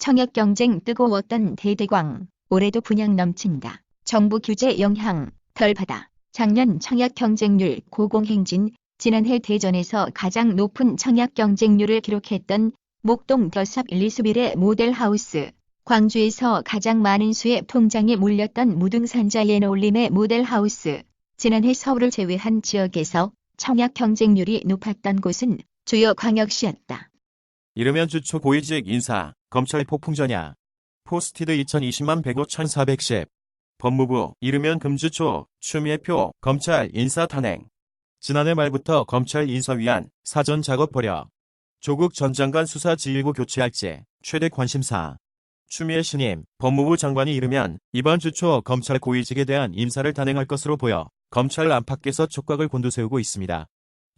청약 경쟁 뜨거웠던 대대광, 올해도 분양 넘친다. 정부 규제 영향 덜 받아. 작년 청약 경쟁률 고공행진, 지난해 대전에서 가장 높은 청약 경쟁률을 기록했던 목동 더샵 1, 2수빌의 모델하우스, 광주에서 가장 많은 수의 통장에 몰렸던 무등산자 예너올림의 모델하우스, 지난해 서울을 제외한 지역에서 청약 경쟁률이 높았던 곳은 주요 광역시였다. 이르면 주초 고위직 인사, 검찰 폭풍전야. 포스티드 2020만 105 1410. 법무부, 이르면 금주초, 추미애표, 검찰 인사 탄핵. 지난해 말부터 검찰 인사위안, 사전 작업 벌여. 조국 전 장관 수사 지휘부 교체할지, 최대 관심사. 추미애 신임, 법무부 장관이 이르면 이번 주초 검찰 고위직에 대한 인사를 단행할 것으로 보여 검찰 안팎에서 촉각을 곤두세우고 있습니다.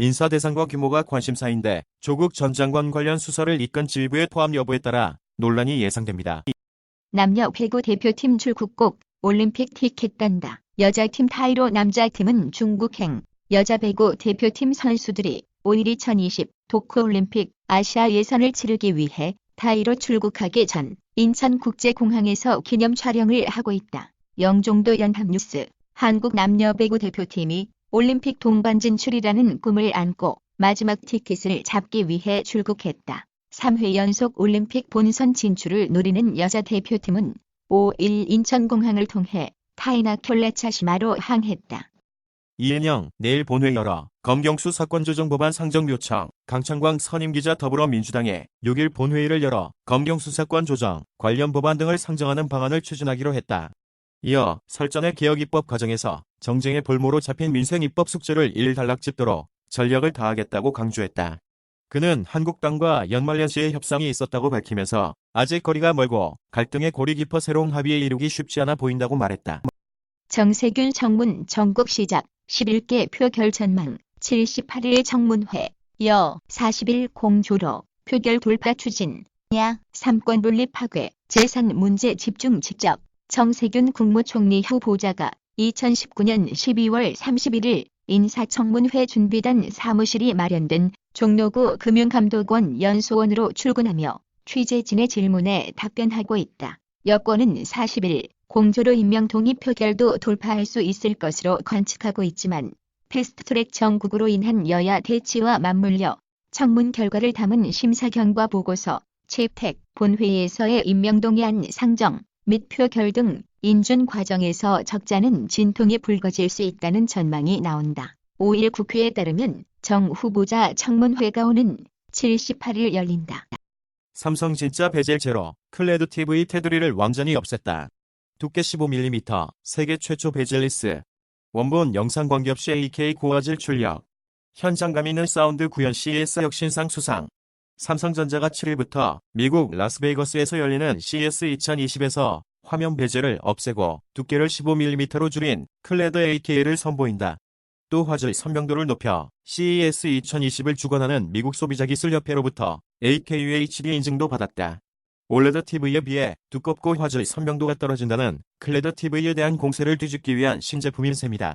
인사 대상과 규모가 관심사인데 조국 전 장관 관련 수사를 이끈 지휘부의 포함 여부에 따라 논란이 예상됩니다. 남녀 배구 대표팀 출국국, 올림픽 티켓 딴다. 여자팀 타이로, 남자팀은 중국행. 여자 배구 대표팀 선수들이 5일 2020 도쿄올림픽 아시아 예선을 치르기 위해 타이로 출국하기 전 인천국제공항에서 기념 촬영을 하고 있다. 영종도 연합뉴스. 한국 남녀 배구 대표팀이 올림픽 동반 진출이라는 꿈을 안고 마지막 티켓을 잡기 위해 출국했다. 3회 연속 올림픽 본선 진출을 노리는 여자 대표팀은 5일 인천공항을 통해 타이나콜라차시마로 항했다. 이은영, 내일 본회 열어. 검경수 사건 조정 법안 상정 요청. 강창광 선임기자 더불어민주당에 6일 본회의를 열어 검경수 사건 조정, 관련 법안 등을 상정하는 방안을 추진하기로 했다. 이어 설전의 개혁입법 과정에서 정쟁의 볼모로 잡힌 민생입법 숙제를 일단락짓도록 전력을 다하겠다고 강조했다. 그는 한국당과 연말연시에 협상이 있었다고 밝히면서 아직 거리가 멀고 갈등의 골이 깊어 새로운 합의에 이르기 쉽지 않아 보인다고 말했다. 정세균 청문 전국 시작. 11개 표결 전망. 78일 청문회. 여 40일 공조로 표결 돌파 추진. 야 3권 분립 파괴. 재산 문제 집중 직접. 정세균 국무총리 후보자가 2019년 12월 31일 인사청문회 준비단 사무실이 마련된 종로구 금융감독원 연수원으로 출근하며 취재진의 질문에 답변하고 있다. 여권은 40일 공조로 임명 동의 표결도 돌파할 수 있을 것으로 관측하고 있지만 패스트트랙 정국으로 인한 여야 대치와 맞물려 청문 결과를 담은 심사 경과 보고서, 채택, 본회의에서의 임명동의안 상정 및 표결 등 인준 과정에서 적잖은 진통이 불거질 수 있다는 전망이 나온다. 5일 국회에 따르면 정 후보자 청문회가 오는 78일 열린다. 삼성 진짜 베젤 제로, 클레드 TV 테두리를 완전히 없앴다. 두께 15mm, 세계 최초 베젤리스. 원본 영상 관계없이 AK 고화질 출력. 현장감 있는 사운드 구현 CES 혁신상 수상. 삼성전자가 7일부터 미국 라스베이거스에서 열리는 CES 2020에서 화면 베젤을 없애고 두께를 15mm로 줄인 클레드 AK를 선보인다. 또 화질 선명도를 높여 CES 2020을 주관하는 미국 소비자기술협회로부터 AKUHD 인증도 받았다. 올레드 TV에 비해 두껍고 화질 선명도가 떨어진다는 클레드 TV에 대한 공세를 뒤집기 위한 신제품인 셈이다.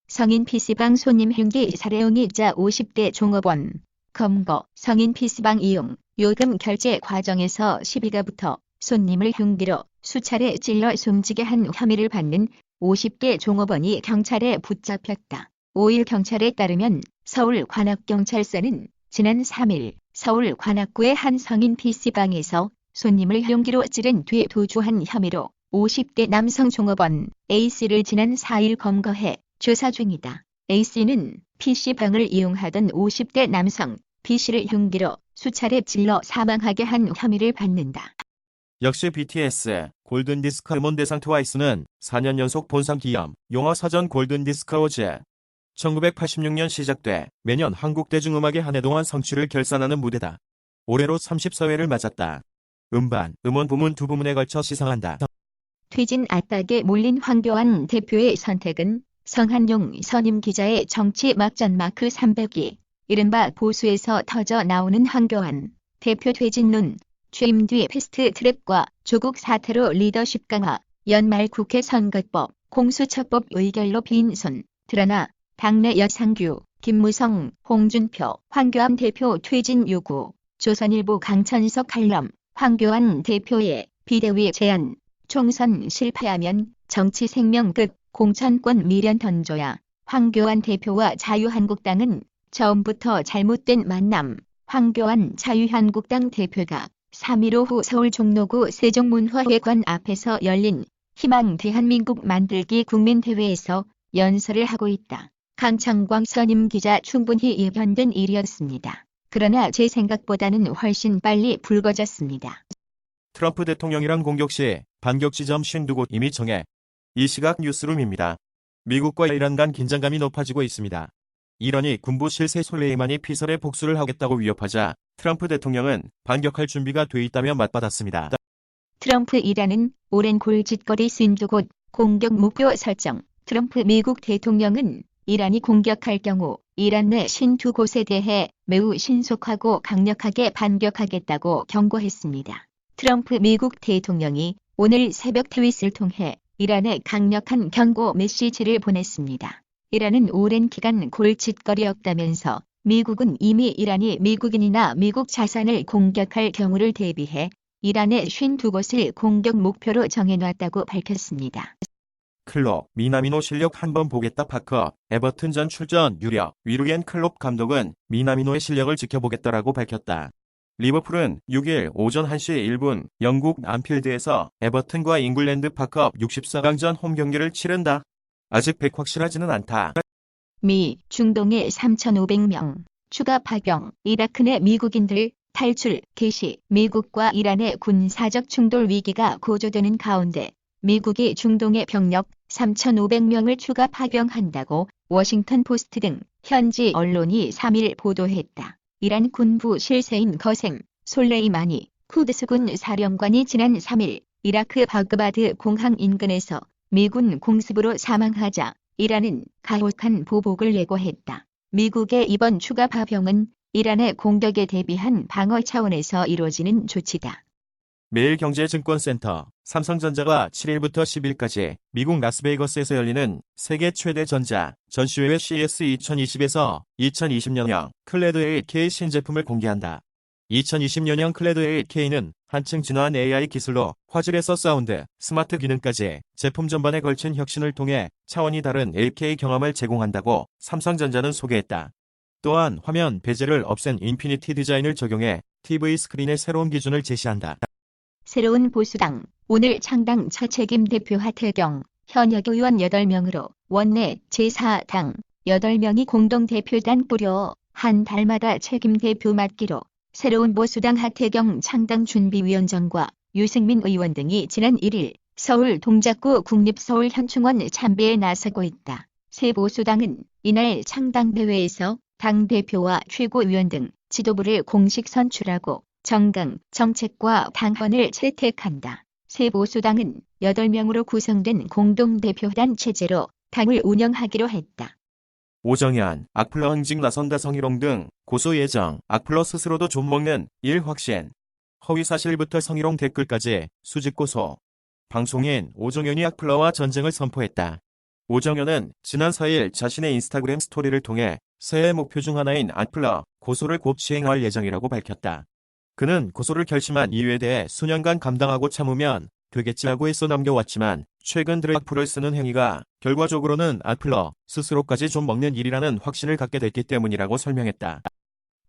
성인 PC방 손님 흉기 사례용의자 50대 종업원. 검거. 성인 PC방 이용, 요금 결제 과정에서 시비가 붙어 손님을 흉기로 수차례 찔러 숨지게 한 혐의를 받는 50대 종업원이 경찰에 붙잡혔다. 5일 경찰에 따르면 서울관악경찰서는 지난 3일 서울 관악구의 한 성인 PC방에서 손님을 흉기로 찌른 뒤 도주한 혐의로 50대 남성 종업원 A씨를 지난 4일 검거해 조사 중이다. A씨는 PC방을 이용하던 50대 남성 B씨를 흉기로 수차례 찔러 사망하게 한 혐의를 받는다. 역시 BTS, 골든디스크 음원 대상 트와이스는 4년 연속 본상 기염, 영화 사전 골든디스크 어워즈. 1986년 시작돼 매년 한국 대중음악의 한 해 동안 성취를 결산하는 무대다. 올해로 34회를 맞았다. 음반, 음원 부문 두 부문에 걸쳐 시상한다. 퇴진 압박에 몰린 황교안 대표의 선택은 성한용 선임 기자의 정치 막전 마크 300이 이른바 보수에서 터져 나오는 황교안 대표 퇴진론, 취임 뒤 패스트트랙과 조국 사태로 리더십 강화, 연말 국회 선거법, 공수처법 의결로 빈손 드러나 당내 여상규, 김무성, 홍준표, 황교안 대표 퇴진 요구, 조선일보 강천석 칼럼, 황교안 대표의 비대위 제안. 총선 실패하면 정치 생명 끝. 공천권 미련 던져야. 황교안 대표와 자유한국당은 처음부터 잘못된 만남. 황교안 자유한국당 대표가 3.15 오후 서울 종로구 세종문화회관 앞에서 열린 희망 대한민국 만들기 국민대회에서 연설을 하고 있다. 강창광 선임 기자 충분히 예견된 일이었습니다. 그러나 제 생각보다는 훨씬 빨리 불거졌습니다. 트럼프 대통령이랑 공격 시 반격 지점 52곳 이미 정해. 이 시각 뉴스룸입니다. 미국과 이란 간 긴장감이 높아지고 있습니다. 이란이 군부 실세 솔레이마니 피설에 복수를 하겠다고 위협하자 트럼프 대통령은 반격할 준비가 돼 있다며 맞받았습니다. 트럼프 이란은 오랜 골칫거리 52곳 공격 목표 설정. 트럼프 미국 대통령은 이란이 공격할 경우 이란 내 52곳에 대해 매우 신속하고 강력하게 반격하겠다고 경고했습니다. 트럼프 미국 대통령이 오늘 새벽 트윗을 통해 이란에 강력한 경고 메시지를 보냈습니다. 이란은 오랜 기간 골칫거리였다면서 미국은 이미 이란이 미국인이나 미국 자산을 공격할 경우를 대비해 이란의 52곳을 공격 목표로 정해놨다고 밝혔습니다. 클롭, 미나미노 실력 한번 보겠다 파커. 에버튼 전 출전 유력. 위루겐 클롭 감독은 미나미노의 실력을 지켜보겠다라고 밝혔다. 리버풀은 6일 오전 1시 1분 영국 안필드에서 에버튼과 잉글랜드 파컵 64강전 홈 경기를 치른다. 아직 100% 확실하지는 않다. 미, 중동의 3,500명 추가 파병. 이라크 내 미국인들 탈출 개시. 미국과 이란의 군사적 충돌 위기가 고조되는 가운데 미국이 중동의 병력 3,500명을 추가 파병한다고 워싱턴 포스트 등 현지 언론이 3일 보도했다. 이란 군부 실세인 거셈 솔레이마니 쿠드스군 사령관이 지난 3일 이라크 바그바드 공항 인근에서 미군 공습으로 사망하자 이란은 가혹한 보복을 예고했다. 미국의 이번 추가 파병은 이란의 공격에 대비한 방어 차원에서 이루어지는 조치다. 매일경제증권센터, 삼성전자가 7일부터 10일까지 미국 라스베이거스에서 열리는 세계 최대 전시회 CES 2020에서 2020년형 클레드 8K 신제품을 공개한다. 2020년형 클레드 8K는 한층 진화한 AI 기술로 화질에서 사운드, 스마트 기능까지 제품 전반에 걸친 혁신을 통해 차원이 다른 8K 경험을 제공한다고 삼성전자는 소개했다. 또한 화면 베젤을 없앤 인피니티 디자인을 적용해 TV 스크린의 새로운 기준을 제시한다. 새로운 보수당, 오늘 창당 첫 책임 대표 하태경, 현역 의원 8명으로 원내 제4당 8명이 공동대표단 꾸려 한 달마다 책임 대표 맡기로 새로운 보수당 하태경 창당준비위원장과 유승민 의원 등이 지난 1일 서울 동작구 국립서울현충원 참배에 나서고 있다. 새 보수당은 이날 창당대회에서 당대표와 최고위원 등 지도부를 공식 선출하고 정강, 정책과 당헌을 채택한다. 새 보수당은 8명으로 구성된 공동대표단 체제로 당을 운영하기로 했다. 오정현, 악플러 응징 나선다 성희롱 등 고소 예정. 악플러 스스로도 좀 먹는 일 확신. 허위사실부터 성희롱 댓글까지 수직 고소. 방송인 오정현이 악플러와 전쟁을 선포했다. 오정현은 지난 4일 자신의 인스타그램 스토리를 통해 새해 목표 중 하나인 악플러 고소를 곧 시행할 예정이라고 밝혔다. 그는 고소를 결심한 이유에 대해 수년간 감당하고 참으면 되겠지라고 애써 남겨왔지만 최근 들어 악플을 쓰는 행위가 결과적으로는 악플러 스스로까지 좀 먹는 일이라는 확신을 갖게 됐기 때문이라고 설명했다.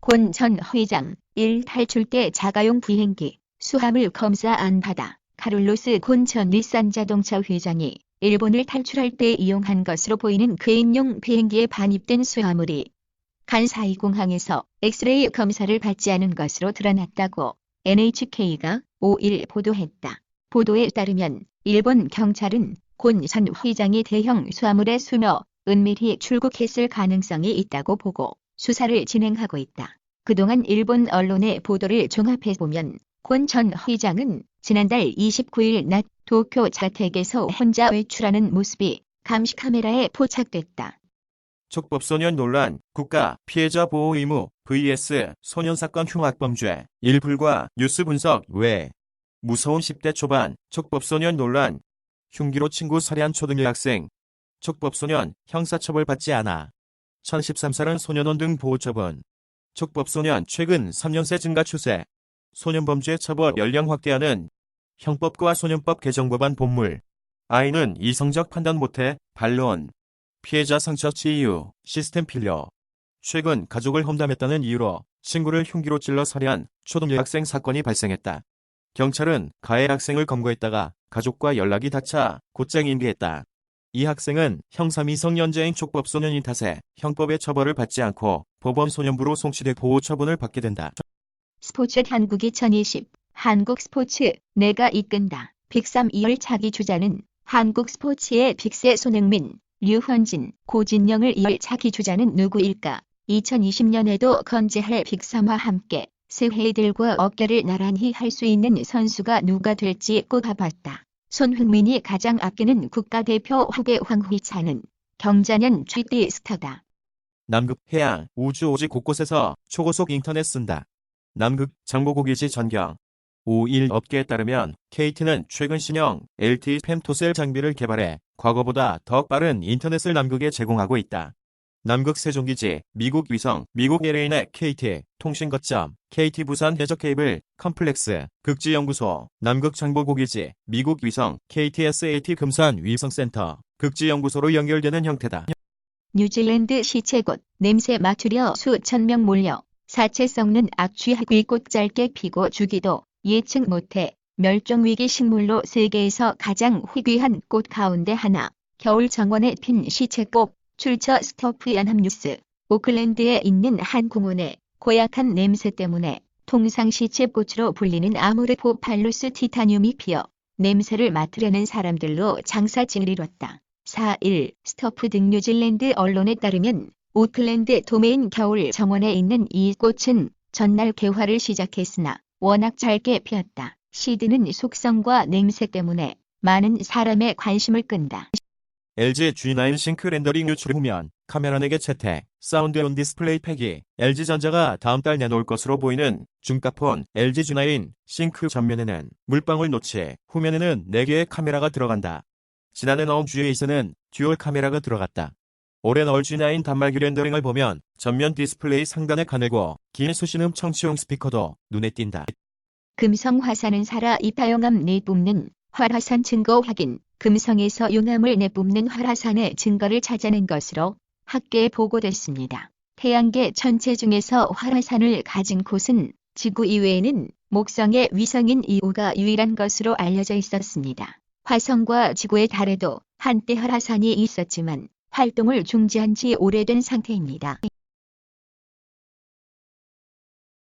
권 전 회장 1. 탈출 때 자가용 비행기 수화물 검사 안 받아. 카를로스 곤 전 닛산 자동차 회장이 일본을 탈출할 때 이용한 것으로 보이는 개인용 비행기에 반입된 수화물이 간사이 공항에서 엑스레이 검사를 받지 않은 것으로 드러났다고 NHK가 5일 보도했다. 보도에 따르면 일본 경찰은 곤 전 회장이 대형 수화물에 숨어 은밀히 출국했을 가능성이 있다고 보고 수사를 진행하고 있다. 그동안 일본 언론의 보도를 종합해보면 곤 전 회장은 지난달 29일 낮 도쿄 자택에서 혼자 외출하는 모습이 감시 카메라에 포착됐다. 촉법소년 논란, 국가 피해자 보호 의무 vs 소년사건 흉악범죄, 일불과 뉴스 분석 외 무서운 10대 초반 촉법소년 논란, 흉기로 친구 살해한 초등 학생, 촉법소년 형사처벌받지 않아. 1013살은 소년원 등 보호처분. 촉법소년 최근 3년새 증가 추세. 소년범죄 처벌 연령 확대하는 형법과 소년법 개정법안 본물. 아이는 이성적 판단 못해 반론. 피해자 상처 치유 시스템 필려. 최근 가족을 험담했다는 이유로 친구를 흉기로 찔러 살해한 초등 여학생 사건이 발생했다. 경찰은 가해 학생을 검거했다가 가족과 연락이 닿자 곧장 인계했다. 이 학생은 형사미성년자인 촉법소년인 탓에 형법의 처벌을 받지 않고 법원소년부로 송치돼 보호처분을 받게 된다. 스포츠 한국 2020 한국 스포츠 내가 이끈다. 빅3 2열 차기 주자는 한국 스포츠의 빅세 손흥민, 류현진, 고진영을 이을 차기 주자는 누구일까? 2020년에도 건재할 빅3와 함께 새해들과 어깨를 나란히 할 수 있는 선수가 누가 될지 꼽아봤다. 손흥민이 가장 아끼는 국가대표 후계 황희찬은 경자년 GD 스타다. 남극, 해양, 우주 오지 곳곳에서 초고속 인터넷 쓴다. 남극, 장보고기지 전경. 5일 업계에 따르면 KT는 최근 신형 LTE fem토셀 장비를 개발해 과거보다 더 빠른 인터넷을 남극에 제공하고 있다. 남극 세종기지, 미국 위성, 미국 LA넷 KT, 통신 거점, KT 부산 해적 케이블, 컴플렉스, 극지연구소, 남극 장보고기지, 미국 위성, KTSAT 금산 위성센터, 극지연구소로 연결되는 형태다. 뉴질랜드 시체곳 냄새 맡으려 수천 명 몰려 사체 썩는 악취하귀꽃 짧게 피고 주기도 예측 못해 멸종위기 식물로 세계에서 가장 희귀한 꽃 가운데 하나. 겨울 정원에 핀 시체꽃. 출처 스토프 연합뉴스. 오클랜드에 있는 한 공원에 고약한 냄새 때문에 통상 시체꽃으로 불리는 아모르포팔루스 티타늄이 피어 냄새를 맡으려는 사람들로 장사진을 이뤘다. 4일 스토프 등 뉴질랜드 언론에 따르면 오클랜드 도메인 겨울 정원에 있는 이 꽃은 전날 개화를 시작했으나 워낙 짧게 피었다. 시드는 속성과 냄새 때문에 많은 사람의 관심을 끈다. LG G9 싱크 렌더링 유출 후면 카메라 4개 채택, 사운드 온 디스플레이 팩이 LG전자가 다음 달 내놓을 것으로 보이는 중가폰 LG G9 싱크 전면에는 물방울 노치, 후면에는 4개의 카메라가 들어간다. 지난해 나온 G8에는 듀얼 카메라가 들어갔다. 올해 나올 G9 단말기 렌더링을 보면 전면 디스플레이 상단에 가늘고 긴 수신음 청취용 스피커도 눈에 띈다. 금성 화산은 살아 이파용암 내뿜는 활화산 증거 확인. 금성에서 용암을 내뿜는 활화산의 증거를 찾아낸 것으로 학계에 보고됐습니다. 태양계 전체 중에서 활화산을 가진 곳은 지구 이외에는 목성의 위성인 이오가 유일한 것으로 알려져 있었습니다. 화성과 지구의 달에도 한때 활화산이 있었지만 활동을 중지한 지 오래된 상태입니다.